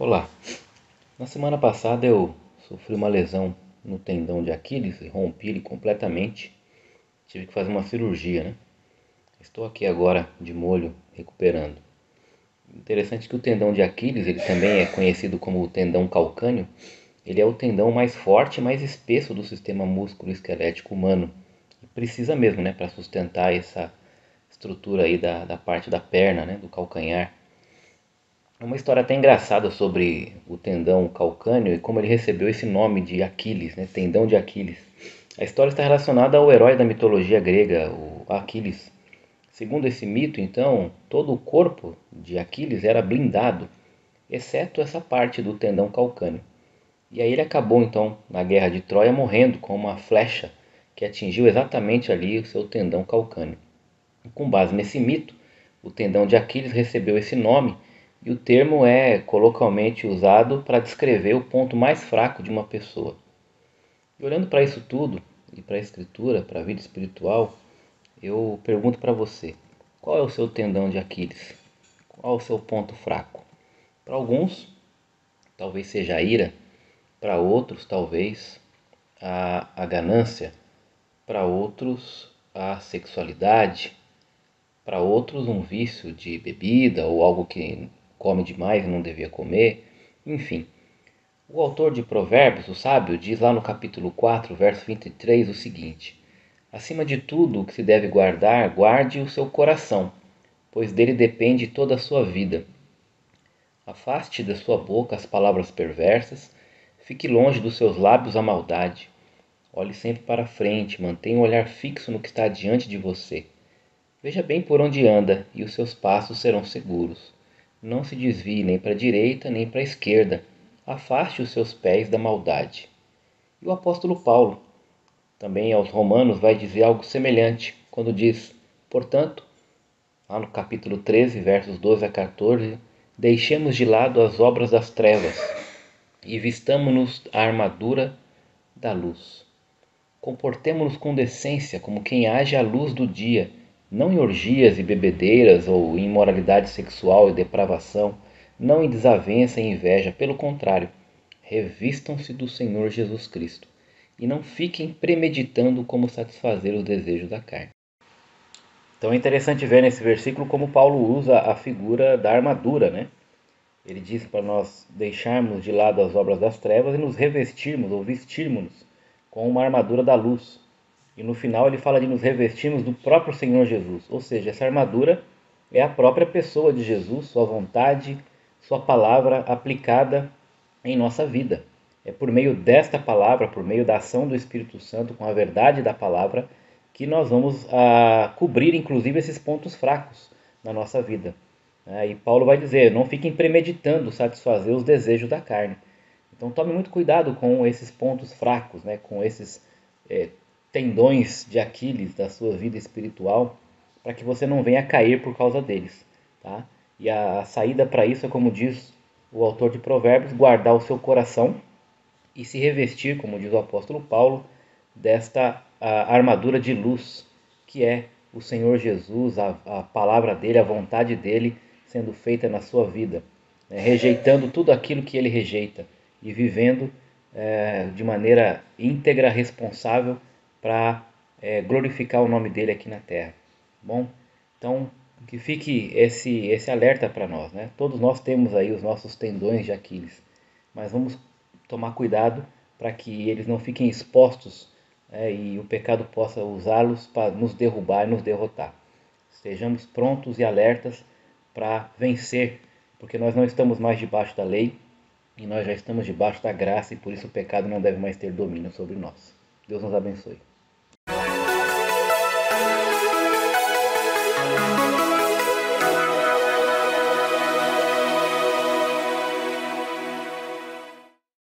Olá, na semana passada eu sofri uma lesão no tendão de Aquiles e rompi ele completamente. Tive que fazer uma cirurgia, né? Estou aqui agora de molho recuperando. Interessante que o tendão de Aquiles, ele também é conhecido como o tendão calcâneo. Ele é o tendão mais forte e mais espesso do sistema músculo-esquelético humano. E precisa mesmo, né, para sustentar essa estrutura aí da parte da perna, né, do calcanhar. Uma história até engraçada sobre o tendão calcâneo e como ele recebeu esse nome de Aquiles, né? Tendão de Aquiles. A história está relacionada ao herói da mitologia grega, o Aquiles. Segundo esse mito, então, todo o corpo de Aquiles era blindado, exceto essa parte do tendão calcâneo. E aí ele acabou, então, na guerra de Troia, morrendo com uma flecha que atingiu exatamente ali o seu tendão calcâneo. E com base nesse mito, o tendão de Aquiles recebeu esse nome e o termo é coloquialmente usado para descrever o ponto mais fraco de uma pessoa. E olhando para isso tudo, e para a escritura, para a vida espiritual, eu pergunto para você, qual é o seu tendão de Aquiles? Qual é o seu ponto fraco? Para alguns, talvez seja a ira, para outros, talvez a ganância, para outros, a sexualidade, para outros um vício de bebida ou algo que come demais e não devia comer, enfim. O autor de Provérbios, o sábio, diz lá no capítulo 4, verso 23 o seguinte: Acima de tudo o que se deve guardar, guarde o seu coração, pois dele depende toda a sua vida. Afaste da sua boca as palavras perversas, fique longe dos seus lábios a maldade. Olhe sempre para frente, mantenha um olhar fixo no que está diante de você. Veja bem por onde anda, e os seus passos serão seguros. Não se desvie nem para a direita nem para a esquerda. Afaste os seus pés da maldade. E o apóstolo Paulo, também aos Romanos, vai dizer algo semelhante, quando diz: Portanto, lá no capítulo 13, versos 12 a 14, deixemos de lado as obras das trevas e vistamo-nos a armadura da luz. Comportemo-nos com decência, como quem age à luz do dia, não em orgias e bebedeiras ou em imoralidade sexual e depravação, não em desavença e inveja, pelo contrário, revistam-se do Senhor Jesus Cristo e não fiquem premeditando como satisfazer os desejos da carne. Então é interessante ver nesse versículo como Paulo usa a figura da armadura, né? Ele diz para nós deixarmos de lado as obras das trevas e nos revestirmos ou vestirmos com uma armadura da luz. E no final ele fala de nos revestirmos do próprio Senhor Jesus. Ou seja, essa armadura é a própria pessoa de Jesus, sua vontade, sua palavra aplicada em nossa vida. É por meio desta palavra, por meio da ação do Espírito Santo, com a verdade da palavra, que nós vamos cobrir inclusive esses pontos fracos na nossa vida. E Paulo vai dizer, não fiquem premeditando satisfazer os desejos da carne. Então tome muito cuidado com esses pontos fracos, né? Com esses tendões de Aquiles da sua vida espiritual, para que você não venha a cair por causa deles. Tá? E a saída para isso é, como diz o autor de Provérbios, guardar o seu coração e se revestir, como diz o apóstolo Paulo, desta armadura de luz, que é o Senhor Jesus, a palavra dele, a vontade dele sendo feita na sua vida, rejeitando tudo aquilo que ele rejeita e vivendo de maneira íntegra, responsável para glorificar o nome dele aqui na terra. Bom, então que fique esse alerta para nós, né? Todos nós temos aí os nossos tendões de Aquiles, mas vamos tomar cuidado para que eles não fiquem expostos e o pecado possa usá-los para nos derrubar e nos derrotar. Estejamos prontos e alertas para vencer, porque nós não estamos mais debaixo da lei e nós já estamos debaixo da graça e por isso o pecado não deve mais ter domínio sobre nós. Deus nos abençoe.